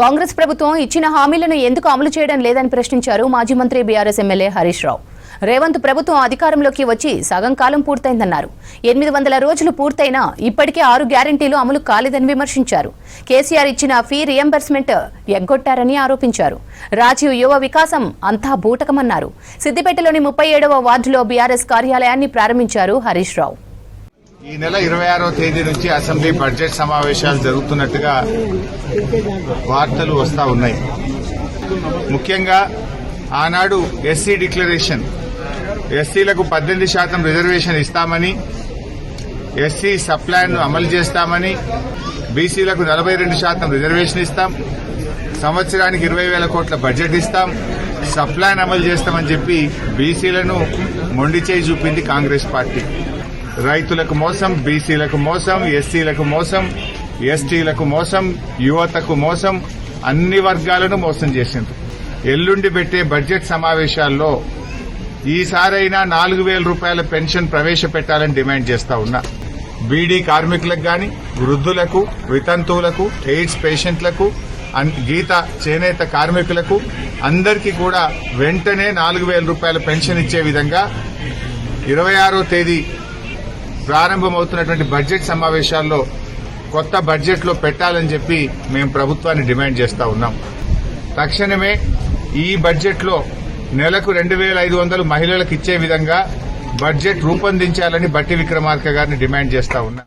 కాంగ్రెస్ ప్రభుత్వం ఇచ్చిన హామీలను ఎందుకు అమలు చేయడం లేదని ప్రశ్నించారు మాజీ మంత్రి బీఆర్ఎస్ ఎమ్మెల్యే హరీష్ రావు. రేవంత్ ప్రభుత్వం అధికారంలోకి వచ్చి సగం కాలం పూర్తయిందన్నారు. 800 రోజులు పూర్తయినా ఇప్పటికే 6 గ్యారెంటీలు అమలు కాలేదని విమర్శించారు. కేసీఆర్ ఇచ్చిన ఫీ రియంబర్స్మెంట్ ఎగ్గొట్టారని ఆరోపించారు. రాజీవ్ యువ వికాసం అంతా బూటకమన్నారు. సిద్దిపేటలోని 37వ వార్డులో బీఆర్ఎస్ కార్యాలయాన్ని ప్రారంభించారు హరీష్ రావు. ఈ నెల 26వ తేదీ నుంచి అసెంబ్లీ బడ్జెట్ సమావేశాలు జరుగుతున్నట్టుగా వార్తలు వస్తా ఉన్నాయి. ముఖ్యంగా ఆనాడు ఎస్సీ డిక్లరేషన్, ఎస్సీలకు 18% రిజర్వేషన్ ఇస్తామని, ఎస్సీ సప్లాన్ ను అమలు చేస్తామని, బీసీలకు 42% రిజర్వేషన్ ఇస్తాం, సంవత్సరానికి 20,000 కోట్ల బడ్జెట్ ఇస్తాం, సప్లాన్ అమలు చేస్తామని చెప్పి బీసీలను మొండి చేయి చూపింది కాంగ్రెస్ పార్టీ. రైతులకు మోసం, బీసీలకు మోసం, ఎస్సీలకు మోసం, ఎస్టీలకు మోసం, యువతకు మోసం, అన్ని వర్గాలను మోసం చేసింది. ఎల్లుండి పెట్టే బడ్జెట్ సమావేశాల్లో ఈసారైనా 4,000 రూపాయల పెన్షన్ ప్రవేశపెట్టాలని డిమాండ్ చేస్తా ఉన్నా. బీడీ కార్మికులకు గాని, వృద్ధులకు, వితంతువులకు, ఎయిడ్స్ పేషెంట్లకు, గీత చేనేత కార్మికులకు అందరికీ కూడా వెంటనే 4,000 రూపాయల పెన్షన్ ఇచ్చే విధంగా 26వ తేదీ ప్రారంభమవుతున్నటువంటి బడ్జెట్ సమావేశాల్లో కొత్త బడ్జెట్ లో పెట్టాలని చెప్పి మేము ప్రభుత్వాన్ని డిమాండ్ చేస్తా ఉన్నాం. తక్షణమే ఈ బడ్జెట్ లో నెలకు 2,500 మహిళలకు ఇచ్చే విధంగా బడ్జెట్ రూపొందించాలని బట్టి విక్రమార్క గారిని డిమాండ్ చేస్తా ఉన్నాం.